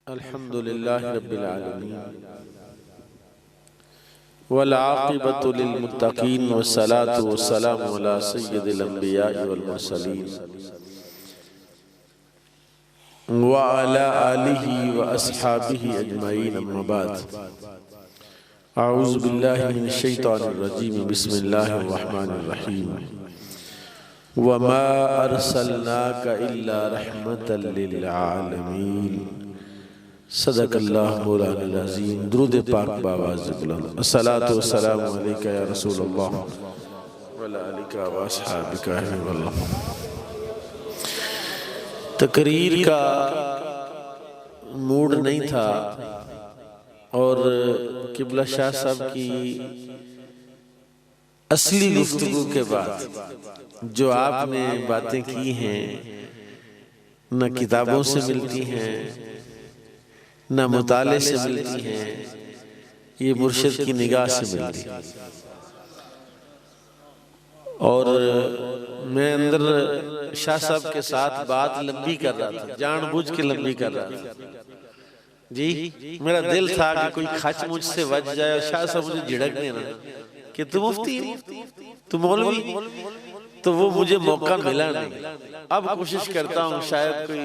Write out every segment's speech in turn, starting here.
अल्हम्दुलिल्लाहि रब्बिल आलमीन वल आक़िबतु लिल मुत्तक़ीन वस्सलातु वस्सलामु अला सय्यिदिल अंबिया'i वल मुरसलीन व अला आलिहि व अस्हाबिहि अजमईन अम्मा बाद। अऊज़ु बिल्लाहि मिनश शैतानिर रजीम बिस्मिल्लाहिर रहमानिर रहीम वमा अरसलनाका इल्ला रहमतल लिल आलमीन सदक़ल्लाहु मौलाना अज़ीम। दुरूद पाक बावाज़ बुलंद। अस्सलातु वस्सलामु अलैका या रसूलल्लाह व अला आलिका व अस्हाबिका वल्लाह। तकरीर का मूड नहीं था और किबला शाह साहब की असली गुफ्तगू के बाद जो आपने बातें की हैं न किताबों से मिलती हैं न मुताले से मिलती हैं, ये मुर्शिद की निगाह से मिलती है। और मैं अंदर शाह साहब के साथ बात लंबी कर रहा था, जानबूझ के लंबी कर रहा था जी। मेरा दिल था कि कोई खच मुझसे बच जाए और शाह साहब मुझे झिड़क देना कि तू मुफ्ती तू मौलवी, तो वो मुझे मौका मिला नहीं। अब कोशिश करता हूँ शायद कोई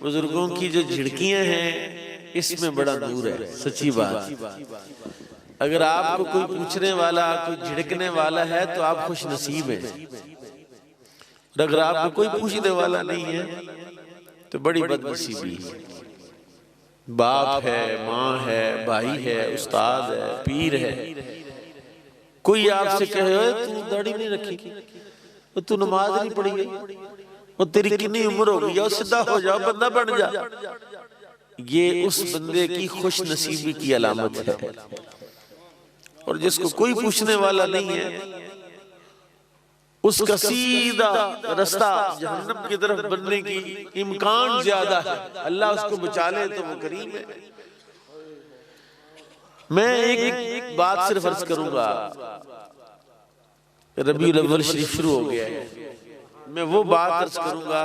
बुजुर्गों की जो झिड़कियां हैं इसमें बड़ा नूर है। सच्ची बात, अगर आपको कोई पूछने वाला कोई झिड़कने वाला है तो आप खुश नसीब हैं, और अगर आपको कोई पूछने वाला नहीं है तो बड़ी बदनसीबी है। बाप है, माँ है, भाई है, उस्ताद है, पीर है, कोई आपसे कहे तू दाढ़ी नहीं रखी, तू नमाज नहीं पढ़ी गई, और तेरी कितनी उम्र हो गई, और सीधा हो जाओ, बंदा बन जा, ये उस बंदे की खुश नसीबी की अलामत है। और जिसको कोई पूछने वाला नहीं है उसका सीधा रास्ता जहन्नम की तरफ बनने की इम्कान ज्यादा है। अल्लाह उसको बचा ले तो वो करीम है। मैं एक बात सिर्फ अर्ज करूंगा, रबीउल अव्वल शरीफ शुरू हो गया है, मैं वो बात अर्ज करूंगा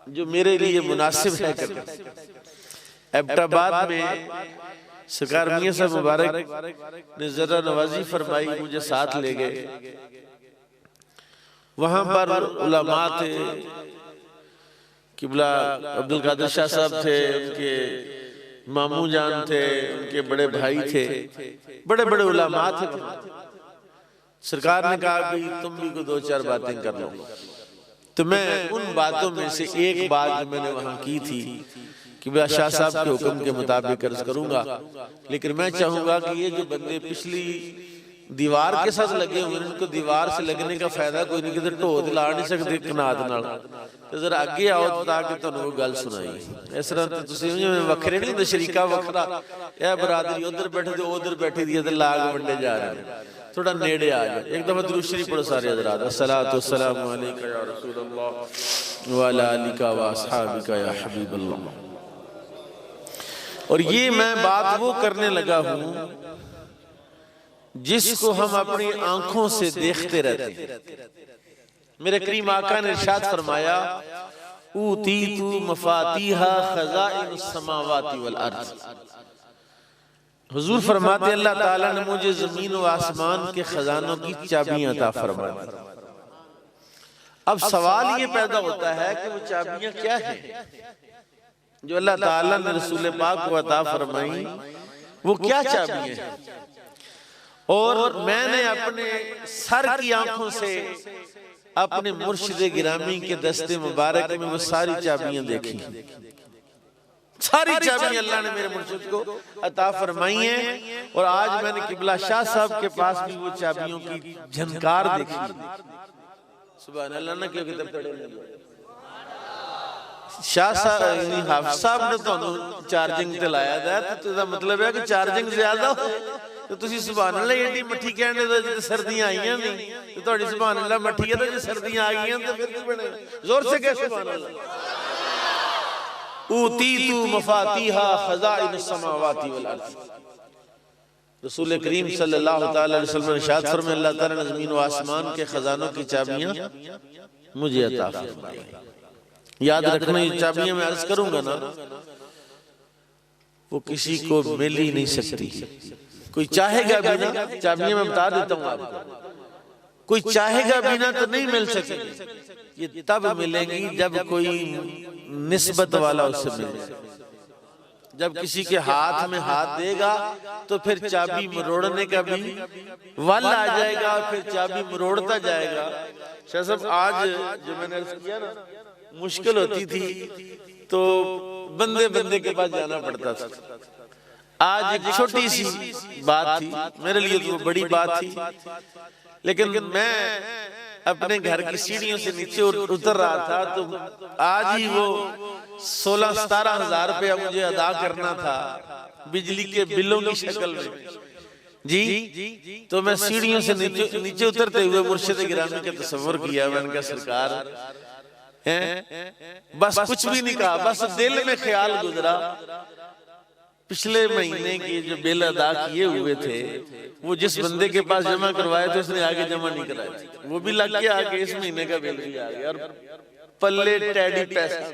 जो मेरे लिए मुनासिब है करना। एबटाबाद में सरकार मियां साहब मुबारक ने जरा नवाजी फरमाई, मुझे साथ ले गए। वहां पर उलमा थे, किबला अब्दुल कादिर शाह साहब थे, उनके मामू जान थे, उनके बड़े भाई थे, बड़े बड़े उलमा थे। सरकार ने कहा कि तुम भी को दो चार बातें कर लो। तो मैं उन बातों में से एक बात जो मैंने वहां की थी कि मैं शाह साहब के हुक्म के मुताबिक अर्ज करूंगा, लेकिन मैं चाहूंगा कि ये जो बंदे पिछली दीवार के साथ लगे हुए, उनको दीवार से लगने का फायदा कोई नहीं, किधर ढो ला नहीं सकते कनाद नाल, तो जरा आगे आओ ताकि तुहानू वो गल सुनाई। इस तरह तो तुसीं वखरे नहीं होंदे, शरीका वखरा, यह बरादरी उधर बैठे तो उधर बैठी दी है, लाग वंडे जा रहे हैं। थोड़ा नेड़े आ जाए, एक दफा दुरूद शरीफ पढ़ो सारे हज़रात। अस्सलातु वस्सलामु अलैका या रसूलल्लाह व अला आलिका व अस्हाबिका या हबीबल्लाह। और ये मैं बात वो करने लगा हूं जिसको हम अपनी आंखों से देखते रहते हैं। मेरे करीम आका ने इरशाद फरमाया, ऊतीतु मफातीहा खज़ाइनुस समावाति वल अर्ज़। हुजूर फरमाते अल्लाह ताला ने मुझे जमीन व आसमान के खजानों की चाबियां अता फरमा दी। अब सवाल ये पैदा होता है कि वो चाबियां क्या है जो अल्लाह ताला ने रसूल पाक को अता फरमाई, वो क्या चाबियां हैं? और मैंने अपने सर की आंखों से अपने मुर्शिद गिरामी के दस्ते मुबारक में वो सारी चाबियां देखी। सारी चाबियां अल्लाह ने मेरे मुर्शिद को अता फरमाई हैं, और आज मैंने किबला शाह साहब के पास भी वो चाबियों की झनकार देखी। सुभान अल्लाह ना, क्यों किताब पढ़े शाह साहब यानी हाफिज साहब ने तो चार्जिंग ते लाया था, तो इसका मतलब है कि चार्जिंग ज्यादा हो तो तुसी सुभान अल्लाह एडी मट्ठी कहने दो, जो सर्दियां आईयां नहीं तो ਤੁਹਾਡੀ सुभान अल्लाह मट्ठी है, तो जो सर्दियां आ गईयां तो फिर की बने? जोर से कह सुभान अल्लाह। ऊतीतु मफातीहा खज़ाइनुस समावाति वल अर्ज़। रसूल करीम सल्लल्लाहु तआला अलैहि वसल्लम ने इरशाद फरमाया, अल्लाह ताला ने ज़मीन व आसमान के खजानों की चाबियां मुझे अता फरमाई। याद रखना, ये चाबियां मैं अर्ज करूंगा ना वो किसी को मिल ही नहीं सकती। कोई चाहेगा भी ना, चाबियां मैं बता देता हूँ आपको, कोई चाहेगा भी ना तो नहीं मिल सकेगी। ये तब मिलेंगी जब कोई निस्बत वाला उससे मिले। जब किसी के हाथ में हाथ देगा तो फिर चाबी मरोड़ने का भी वल आ जाएगा और फिर चाबी मरोड़ता जाएगा। शाह साहब, आज जो मैंने अर्ज किया ना, मुश्किल होती थी तो बंदे बंदे के पास जाना पड़ता था। आज एक छोटी सी बात थी, मेरे लिए तो बड़ी बात थी, लेकिन मैं अपने घर की सीढ़ियों से नीचे उतर रहा था तो आज ही वो 16-17 हजार रुपया मुझे अदा करना था बिजली के बिलों की शक्ल में जी। तो मैं सीढ़ियों से नीचे उतरते हुए मुर्शिद गिरामी का तस्वर किया। मैंने कहा सरकार हैं, बस कुछ भी नहीं कहा, बस दिल में ख्याल गुजरा पिछले महीने के जो बिल अदा किए हुए थे वो जिस बंदे के पास जमा करवाए थे उसने आगे जमा नहीं कराए थे, वो भी लग गया आगे, इस महीने का बिल भी आ गया और पल्ले टैडी पैसा।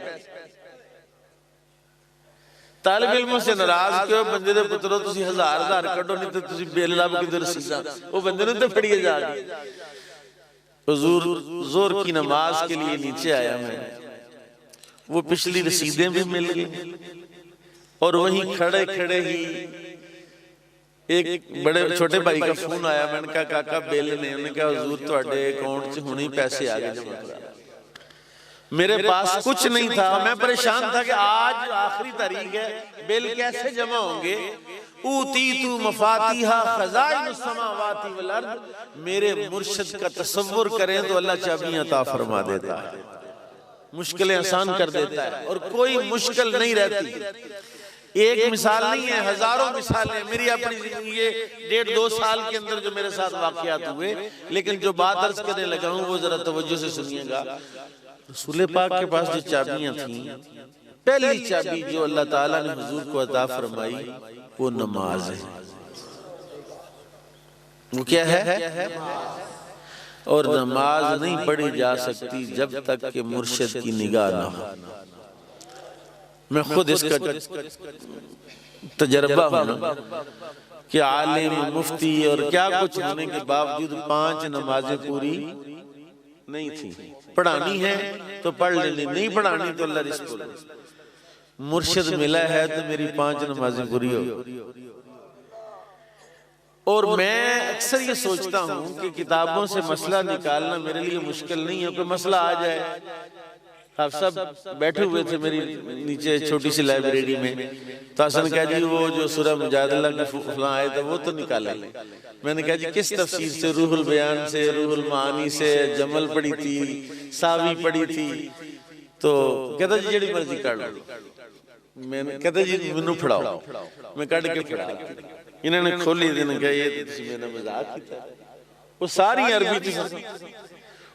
तालिब इल्म से नाराज क्यों बंदे दे पुत्रो, तुसी हजार कड्डो नहीं तो तुसी बिल लब किधर सीधा, वो बंदे ने तो फड़िए जा रही। हुजूर जोर की नमाज के लिए नीचे आया मैं, वो पिछली रसीदें भी मिल गई और वहीं खड़े खड़े ही एक बड़े छोटे भाई का फोन आया। मैंने कहा काका बिल ने, उन्होंने कहा हुजूर तुहाडे अकाउंट च हुणे पैसे आ गए जमा करा। मेरे पास कुछ नहीं था, मैं परेशान था कि आज आखिरी तारीख है, बिल कैसे जमा होंगे। ऊतीतु मफातिहा खज़ाइनुस समावाति वल अर्द, मेरे मुर्शिद का तसव्वुर करें तो अल्लाह चाबियां अता फरमा देता है, मुश्किलें आसान कर देता है और कोई मुश्किल नहीं रहती। एक मिसाल नहीं है, हजारों मिसालें मेरी अपनी जिंदगी ये 1.5-2 साल के अंदर जो मेरे साथ वाकयात हुए। लेकिन जो बात अर्ज करने लगा हूं वो जरा तवज्जो से सुनिएगा। रसूल पाक के पास जो चाबियां थी, पहली चाबी जो अल्लाह ताला ने हुजूर को अता फरमाई वो नमाज है। वो क्या है? और नमाज नहीं पढ़ी जा सकती जब तक कि मुर्शिद की निगाह ना हो। मैं खुद इसका तजर्बा हूं कि आलिम मुफ्ती और क्या कुछ होने के बावजूद 5 नमाजें पूरी नहीं थी। पढ़ानी है तो पढ़ लेनी, नहीं पढ़ानी तो अल्लाह रिस्क दे। मुर्शिद मिला है तो मेरी 5 नमाजें पूरी हो। और मैं अक्सर ये सोचता हूं कि किताबों से मसला निकालना मेरे लिए मुश्किल नहीं है। कोई मसला आ जाए, आप सब बैठे हुए थे मेरी नीचे छोटी सी लाइब्रेरी में, तो हसन कहा जी वो जो सूरह मुजादला के फलां आए थे वो तो निकाले। मैंने कहा जी किस तफसीर से? रूहुल बयान से, रूहुल मानी से, जमल पढ़ी थी, सावी पढ़ी थी। तो कहता जी जेड़ी मर्जी कर लो। मैंने कहता जी मैनू फड़ाओ, मैं कट के फड़ा। इन्होंने खोली, इन्होंने कहा ये मेरा मजाक किया। वो सारी अरबी थी,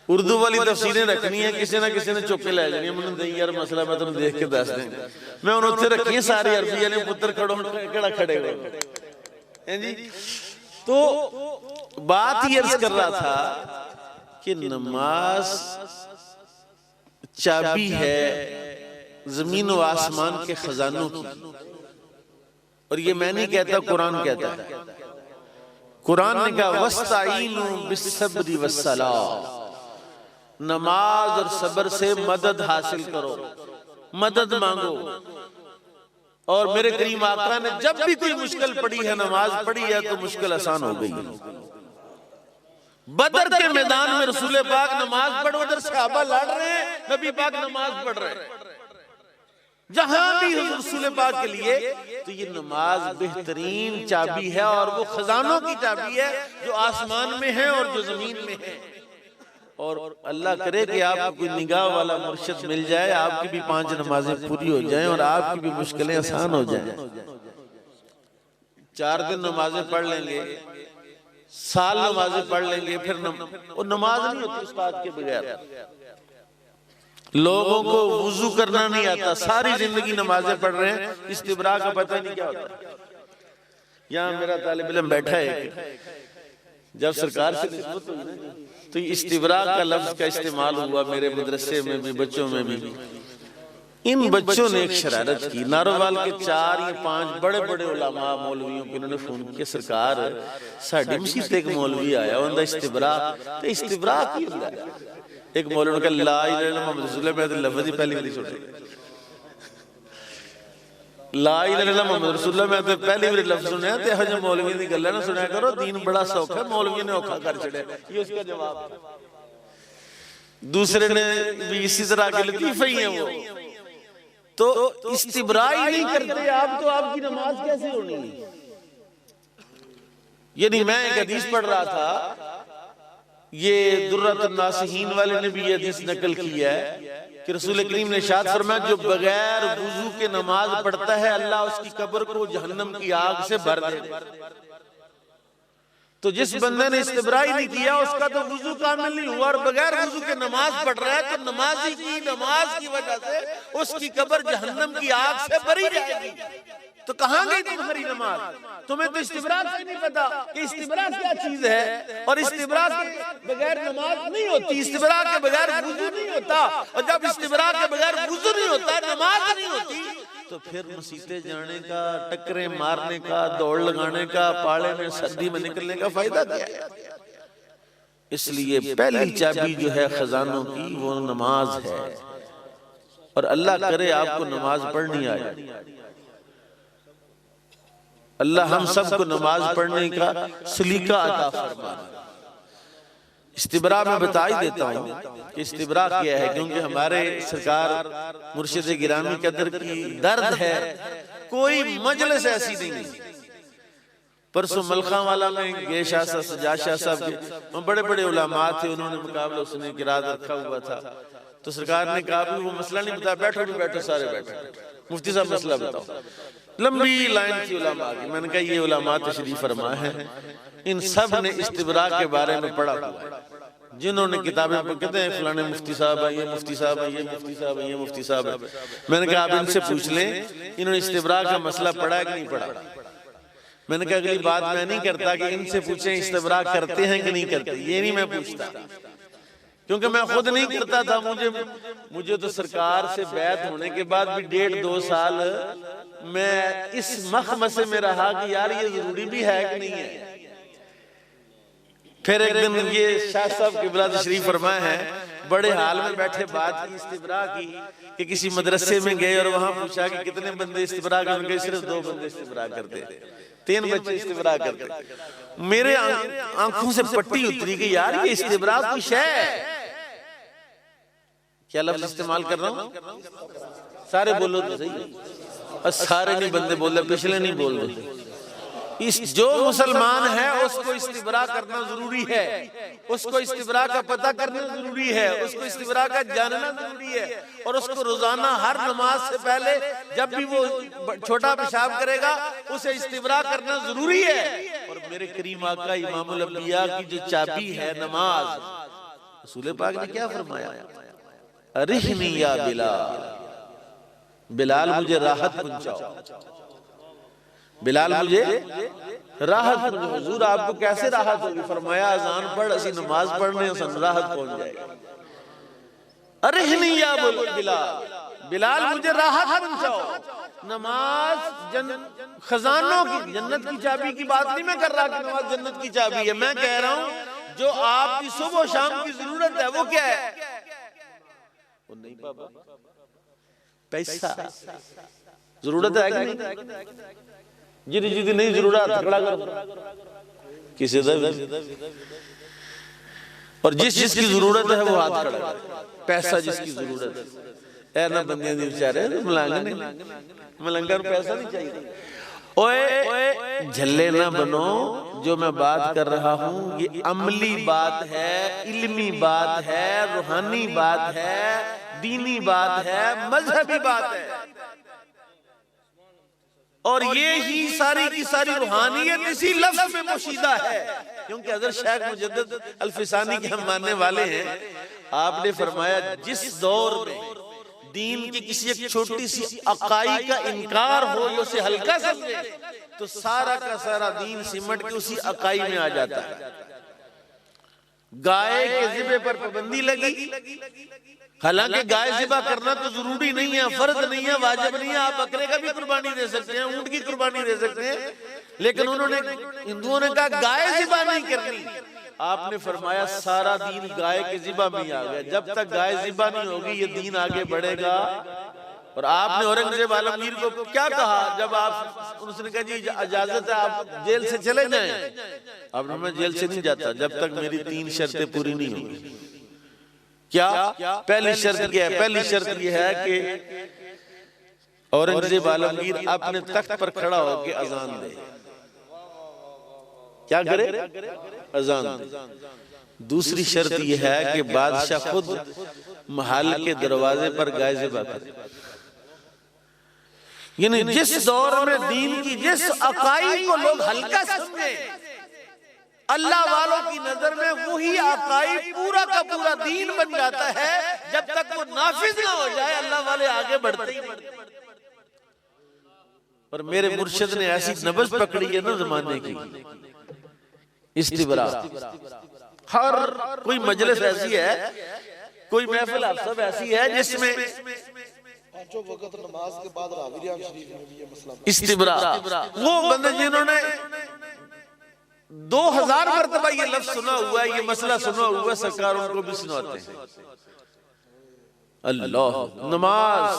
उर्दू वाली तफसीरें रखनी है, किसी ना किसी ने चुप के लै जानी। मैंने दई यार मसला मैं तुम देख के दस देंगे। मैं उन्हें उत्थे रखी है सारी अरबी वाले पुत्र खड़ो केड़ा खड़े हुए हैं जी। तो बात ही अर्ज कर रहा था कि नमाज चाबी है जमीन व आसमान के खजानों की। और ये मैं नहीं कहता, कुरान कहता है। कुरान ने कहा वस्ताईनु बिस्सब्रि वस्सलाह, नमाज और सब्र से मदद हासिल करो, मदद मांगो। और मेरे करीम आका ने जब भी कोई मुश्किल पड़ी है, नमाज पढ़ी है तो मुश्किल आसान हो गई। बदर के मैदान में रसूल पाक नमाज पढ़, उधर सहाबा लड़ रहे हैं, नबी पाक नमाज पढ़ रहे हैं। जहां भी रसूल पाक के लिए तो ये नमाज बेहतरीन चाबी है और वो खजानों की चाबी है जो आसमान में है और जो जमीन में है। और अल्लाह करे कि आपको कोई निगाह वाला मुर्शिद मिल जाए, आपकी भी 5 नमाजें पूरी हो जाएं और आपकी भी मुश्किलें आसान हो जाएं। 4 दिन नमाजें पढ़ लेंगे, साल नमाजें पढ़ लेंगे, फिर नमाज नहीं होती उस बात के बगैर। लोगों को वुजू करना नहीं आता, सारी जिंदगी नमाजें पढ़ रहे हैं, इस्तिबरा का पता नहीं क्या होता। यहाँ मेरा तालिब इल्म बैठा है, जब सरकार से निस्बत हुई ना तो इस्तिबरा का लफ्ज का इस्तेमाल हुआ मेरे मदरसे में भी, बच्चों में भी। इन बच्चों ने एक शरारत की। नारोवाल के 4 या 5 बड़े बड़े उलमा मौलवियों को इन्होंने फोन किया, सरकार साडी मसीत एक मौलवी आया उनका इस्तिबरा, तो इस्तिबरा की हुंदा है? एक मौलवी ने कहा ला इलाहा इल्लल्लाह मुहम्मद रसूलुल्लाह, मैं तो लफ्ज़ ही पहली बार सुने, ला इलाहा इल्लल्लाह मुहम्मद रसूलुल्लाह, मैं तो पहली बार लफ्ज़ सुनया। ते हजे मौलवी दी गल्लां ना सुनया करो, दीन बड़ा सौखा है, मौलवी ने औखा कर छड़िया। ये उसका जवाब। दूसरे ने भी इसी तरह के लतीफे ही हैं वो, तो इस्तिबरा ही नहीं करते आप, तो आपकी नमाज कैसे होनी है? यानी मैं एक हदीस पढ़ रहा था, ये दुर्रतुन नासिहीन वाले ने भी ये हदीस नकल की है कि रसूल करीम ने इरशाद फरमाया, जो बगैर वुजू के नमाज पढ़ता है अल्लाह उसकी कब्र को जहन्नम की आग से भर देगा। तो जिस बंदे ने इस्तिबरा ही नहीं किया उसका तो वुजू कामिल नहीं हुआ, और बगैर वुजू के नमाज पढ़ रहा है, तो नमाजी की नमाज की वजह से उसकी कब्र जहन्नम की आग से भरी रहेगी। तो कहां गई तुम्हारी नमाज? तुम्हें तो इस्तिबरा से नहीं पता कि इस्तिबरा क्या चीज है, और इस्तिबरा के बगैर नमाज नहीं होती, इस्तिबरा के बगैर वुजू नहीं होता, और जब इस्तिबरा के बगैर वुजू नहीं होता, नमाज नहीं होती, तो फिर मसीते जाने का, टक्करे मारने का, दौड़ लगाने का, पाले में सर्दी में निकलने का फायदा क्या है? इसलिए पहली चाबी जो है खजानों की वो नमाज है, और अल्लाह करे आपको नमाज पढ़नी आए। अल्लाह हम सबको नमाज पढ़ने का सलीका अता फरमाए। इस्तिबरा में बता ही देता हूँ कि इस्तिबरा क्या है, क्योंकि हमारे सरकार मुर्शिद गिरामी कदर की दर्द है, कोई मजलिस ऐसी नहीं है। परसों मलखा वाला में गए शाह साहब, सजाद शाह साहब के बड़े बड़े उलमा थे, उन्होंने मुकाबला उसने किरात रखा हुआ था, तो सरकार ने कहा वो मसला नहीं बताया, बैठो भी बैठो, सारे बैठो, मुफ्ती साहब मसला बताओ। लंबी लाइन थी उलमा की, मैंने कहा ये उलमा तशरीफ फरमा है, इन सब ने इस्तिबरा के बारे में पढ़ा हुआ, जिन्होंने किताबें कहते हैं फलाने मुफ्ती साहब है, ये मुफ्ती साहब है, ये मुफ्ती साहब है, ये मुफ्ती साहब है। मैंने कहा आप इनसे पूछ लें इन्होंने इस्तिबरा का मसला पढ़ा है कि नहीं पढ़ा। मैंने कहा अगली बात मैं नहीं करता कि इनसे पूछें इस्तिबरा करते हैं कि नहीं करते, ये नहीं मैं पूछता, क्योंकि मैं खुद नहीं करता था। मुझे तो सरकार से बैत होने के बाद भी 1.5-2 साल मैं इस मखमसे में रहा कि यार ये जरूरी भी है कि नहीं है। फिर एक दिन ये शाह साहब किबला तशरीफ फरमाए हैं, बड़े हाल में बैठे बात की इस्तिबरा की कि किसी मदरसे में गए और वहां पूछा कि कितने बंदे इस्तिबरा करते, सिर्फ 2 बंदे इस्तिबरा करते, 3 बच्चे इस्तिबरा करते। मेरे आंखों से पट्टी उतरी कि यार ये इस्तिबरा कुछ है। क्या लफ्ज इस्तेमाल कर रहा हूं? सारे बोलो तो सही, सारे नहीं बंदे बोल रहे, पिछले नहीं बोल रहे। इस जो मुसलमान है उसको इस्तिबरा करना जरूरी है, उसको इस्तिबरा का पता करना जरूरी है, उसको इस्तिबरा का जानना जरूरी है, और उसको रोजाना हर नमाज से पहले जब भी वो छोटा पेशाब करेगा उसे इस्तिबरा करना जरूरी है। और मेरे करीम आका इमामुल अंबिया की जो चाबी है नमाज, रसूल पाक ने क्या फरमाया, अरिहनी या बिलाल, बिलाल मुझे राहत पहुंचाओ, बिलाल मुझे राहत पहुंचाओ। हुजूर आपको कैसे राहत होगी? फरमाया अजान पढ़, असी नमाज पढ़ने सन राहत पहुंच जाएगी। अरिहनी या बिलाल, बिलाल मुझे राहत पहुंचाओ। नमाज खजानों की, जन्नत की चाबी की बात नहीं मैं कर रहा कि नमाज जन्नत की चाबी है, मैं कह रहा हूं जो आपकी सुबह शाम की जरूरत है वो क्या है? वो नहीं बाबा, पैसा जरूरत है कि नहीं? जिदी जिदी नहीं जरूरत खड़ा करो किसी दा, और जिस जिसकी जरूरत है वो हाथ खड़ा करे। पैसा जिसकी जरूरत है, ऐ ना बंदे दी बेचारे मलंग ने, मलंगा को पैसा नहीं चाहिए। ओए झल्ले ना बनो, जो मैं बात कर रहा हूं ये अमली बात है, इल्मी बात है, रूहानी बात है, दीनी बात है, मजहबी बात है। और ये ही सारी की सारी रूहानियत इसी लफ्ज में पोशीदा है, क्योंकि हज़रत शेख मुजद्दिद अल-फिसानी के हम मानने वाले हैं। आपने फरमाया जिस दौर में दीन की किसी एक छोटी सी अकाई का इनकार हो, उसे हल्का समझे, तो सारा का सारा दीन सिमट के उसी अकाई में आ जाता है। गाय के ज़िबे पर पाबंदी लगी, हालांकि गाय ज़िबा करना तो जरूरी नहीं है, फर्ज नहीं है, वाजिब नहीं है। आप बकरे का भी कुर्बानी दे सकते हैं, ऊंट की कुर्बानी दे सकते हैं, लेकिन उन्होंने हिंदुओं ने कहा गाय ज़िबा नहीं करनी। आपने फरमाया सारा दीन गाय के ज़िबा में ही आ गया। जब तक गाय ज़िबा नहीं होगी ये दीन आगे बढ़ेगा। और आपने औरंगजेब आलमगीर को क्या कहा जब आप उसने कहा जी इजाजत है आप जेल से चले जाएं? अब मैं जेल से नहीं जाता जब तक मेरी 3 शर्तें पूरी नहीं होंगी। क्या? पहली शर्त क्या है? पहली शर्त यह है कि औरंगजेब आलमगीर अपने तख्त पर खड़ा होकर अजान दे। क्या करे? अजान दे। दूसरी शर्त यह है कि बादशाह खुद महल के दरवाजे पर गाय ज़िबा करे। यानी जिस दौर में दीन की जिस अकाईद को लोग हल्का समझे, अल्लाह वालों की नजर में वही अकाईद पूरा का पूरा दीन बन जाता है। जब तक वो नाफिज ना हो जाए अल्लाह वाले आगे बढ़ते ही बढ़ते। और मेरे मुर्शिद ने ऐसी नब्ज पकड़ी है ना जमाने की, इस्तिबरा। हर कोई मजलिस ऐसी है, कोई महफिल आप सब ऐसी है जिसमें पांचों वक्त नमाज के बाद रावियान शरीफ में भी ये मसला इस्तिबरा, वो बंदे जिन्होंने 2000 मरतबा ये लफ्ज सुना हुआ है, ये मसला सुना हुआ है, सरकार उनको भी सुनाते हैं। अल्लाह नमाज,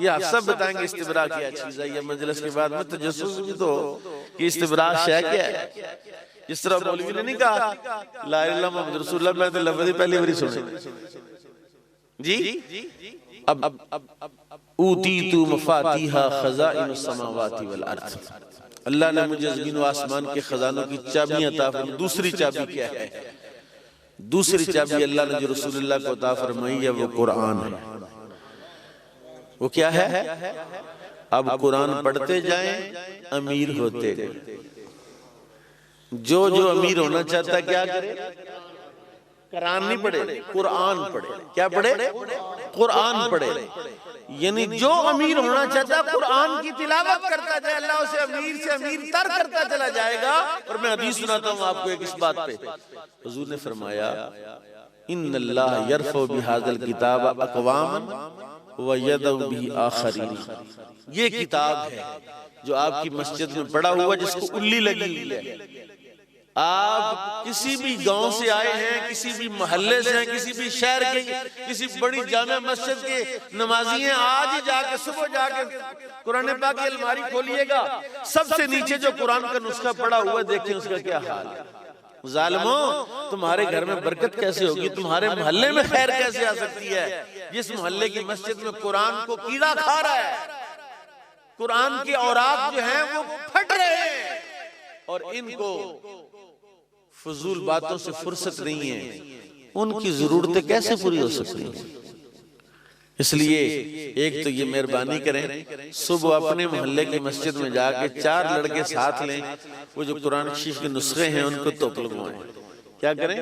ये आप सब बताएंगे इस्तिबरा क्या चीज है। ये मजलिस के बाद में तजस्सुस भी तो कि इस्तिबरा शय क्या है। जिस तरह मौलवी ने नहीं कहा ला इलाहा मुहम्मद रसूलुल्लाह, मैं तो लफ्ज़ पहली बार सुने जी। अब ऊतीतु मफातिहा खज़ाइनुस समावाति वल अर्ज़, अल्लाह ने मुझे ज़मीन व आसमान के खजानों की चाबियां अता फरमाई। दूसरी चाबी क्या है? दूसरी चाबी अल्लाह ने जो रसूलुल्लाह को अता फरमाई है वो कुरान है। वो क्या है? अब कुरान पढ़ते जाएं, अमीर होते गए। जो जो अमीर होना चाहता क्या करे? कुरान नहीं पढ़े, कुरान पढ़े। क्या पढ़े? कुरान पढ़े। यानी जो अमीर होना चाहता कुरान की तिलावत करता जाए, अल्लाह उसे अमीर से अमीर तर करता चला जाएगा। और मैं हदीस सुनाता हूँ आपको एक इस बात पे। हुजूर ने फरमाया इन्नल्लाह यरफ़उ बिहाज़ल किताब अक़वामन व यदउ बिही आख़रीन। ये किताब है जो आपकी मस्जिद में पड़ा हुआ, जिसको उल्ली लगी हुई है। आप किसी भी गांव से आए हैं, किसी भी मोहल्ले से हैं, किसी भी शहर के, किसी बड़ी जामा मस्जिद के नमाजी हैं, आज ही जाके सुबह जाके कुरान पाक की अलमारी खोलिएगा, सबसे नीचे जो कुरान का नुस्खा पड़ा हुआ है, देखें उसका क्या हाल है। जालिमों, तुम्हारे घर में बरकत कैसे होगी, तुम्हारे मोहल्ले में खैर कैसे आ सकती है, जिस मोहल्ले की मस्जिद में कुरान को कीड़ा खा रहा है, कुरान के औरात जो हैं वो फट रहे हैं, और इनको फजूल बातों से फुर्सत नहीं है, उनकी जरूरतें कैसे पूरी हो सकती हैं। इसलिए एक तो ये मेहरबानी करें, सुबह अपने मोहल्ले की मस्जिद में जाके 4 लड़के साथ लें, वो जो कुरान शरीफ के नुस्खे हैं उनको तोप लगवाएं। क्या करें?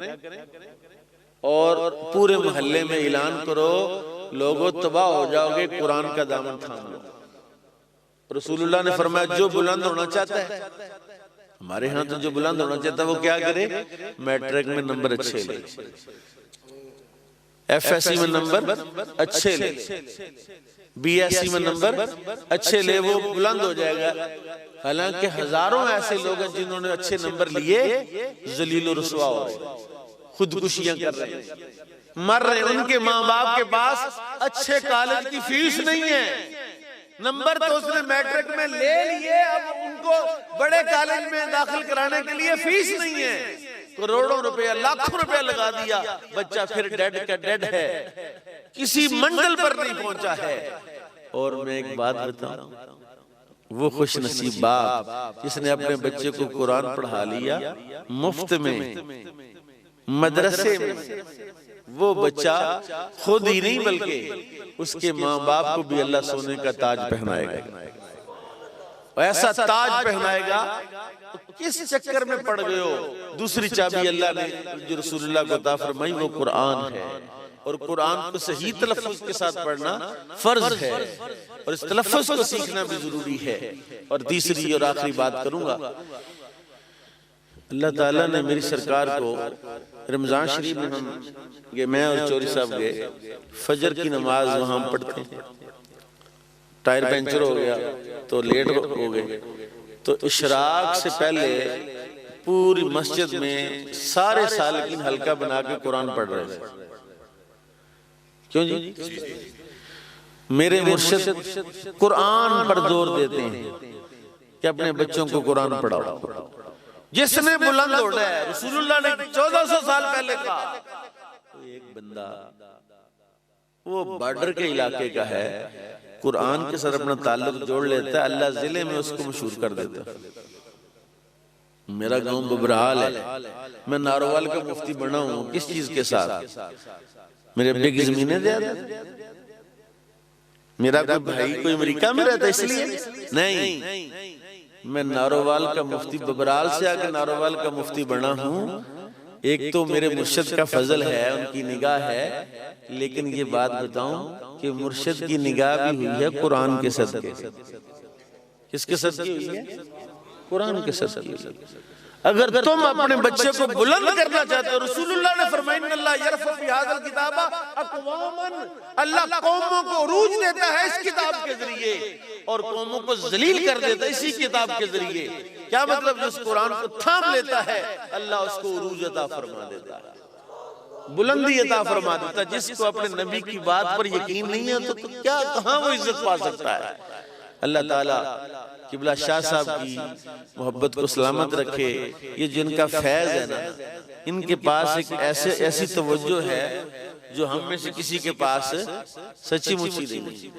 और पूरे मोहल्ले में ऐलान करो, लोगों तबाह हो जाओगे, कुरान का दामन थाम लो। रसूलुल्लाह ने फरमाया जो बुलंद होना चाहता है, हमारे यहाँ तो जो बुलंद होना चाहता है वो क्या करे? मैट्रिक में नंबर अच्छे ले, एफएससी में नंबर अच्छे ले, बीएससी में नंबर अच्छे ले, वो बुलंद हो जाएगा। हालांकि हजारों ऐसे लोग हैं जिन्होंने अच्छे नंबर लिए जलील और रुसवा हो रहे, खुदकुशियां कर रहे हैं, मर रहे। उनके माँ बाप के पास अच्छे कॉलेज की फीस नहीं है, नंबर तो उसने मैट्रिक में ले लिए, अब उनको बड़े कॉलेज में दाखिल कराने के लिए फीस नहीं है, करोड़ों रुपया लाखों रुपया लगा दिया, बच्चा फिर डेड का डेड है, किसी मंजिल पर नहीं पहुंचा है। और मैं एक बात बताऊं, वो खुश नसीब बाप जिसने अपने बच्चे को कुरान पढ़ा लिया मुफ्त में मदरसे में, वो बच्चा खुद ही नहीं बल्कि उसके माँ बाप को भी अल्लाह सोने का ताज पहनाएगा, ऐसा ताज पहनाएगा। तो किस चक्कर में पड़ गए हो? दूसरी चाबी अल्लाह ने जो रसूलुल्लाह को अता फरमाई वो कुरान है, और कुरान को सही तलफ्फुज़ के साथ पढ़ना फर्ज है, और इस तलफ्फुज़ को सीखना भी जरूरी है। और तीसरी और आखिरी बात करूंगा, अल्लाह ताला ने मेरी सरकार को रमज़ान शरीफ में हम गए, मैं और चौरी साहब गए, फजर की नमाज वहाँ हम पढ़ते हैं, टायर पंचर हो गया तो लेट हो गए, तो इशराक से पहले पूरी मस्जिद में सारे सालिकीन हल्का बना के कुरान पढ़ रहे थे। क्यों जी? मेरे मुर्शिद कुरान पर जोर देते हैं कि अपने बच्चों को कुरान पढ़ाओ। जिसने बुलंद होना है, रसूलुल्लाह ने 1400 साल पहले कहा, एक बंदा वो बॉर्डर के इलाके का है, कुरान के साथ अपना ताल्लुक जोड़ लेता है, अल्लाह जिले में उसको मशहूर कर देता है। मेरा गांव बबरहाल है, मैं नारोवाल का मुफ्ती बना हूं, किस चीज के साथ? मेरे अब्बे की जमीनें ज्यादा, मेरा कोई भाई कोई अमेरिका में रहता इसलिए नहीं, मैं नारोवाल का मुफ्ती, बबराल से आकर नारोवाल का मुफ्ती बना हूँ। एक तो मेरे मुर्शिद का फजल है, उनकी निगाह है, लेकिन ये बात बताऊं कि मुर्शिद की निगाह भी हुई है कुरान के सदके। किसके सदके हुई है? कुरान के सदके। अगर तुम अपने बच्चे को बुलंद करना चाहते हो, रसूलुल्लाह ने फरमाया अल्लाह यरफ़अ बिहाज़ल किताबा अक़वामन, अल्लाह कौमों को उरूज देता है इस किताब के जरिए और कौमों को जलील कर देता है इसी किताब के जरिए। क्या मतलब? जिस कुरान को थाम लेता है अल्लाह उसको उरूज अता फरमा देता है, बुलंदी अता फरमा देता है। जिसको अपने नबी की बात पर यकीन नहीं है तो क्या कहां वो इज्जत पा सकता है? अल्लाह ताला किबला शाह साहब की मोहब्बत को सलामत रखे। ये जिनका फैज है ना, इनके पास एक ऐसी तवज्जो है जो हम में से किसी के पास सच्ची मुच्ची नहीं।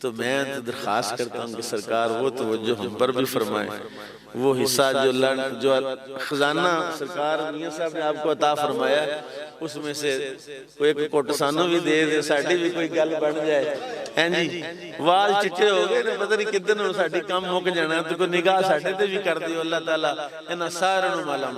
तो मैं दरखास्त करता हूँ कि सरकार वो तवज्जो हम पर भी फरमाए, वो हिस्सा जो खजाना सरकार मियां साहब ने आपको अता फरमाया, उसमें से कोई एक कोटसानो भी दे दे, साड़ी भी कोई गल बन जाए। हैं जी, वाल चिट्टे हो गए ने, पता नहीं किदन साडी काम मुक जाना, तो कोई निगाह साडे ते भी कर दियो। अल्लाह ताला इन्हां सारिआं नूं माला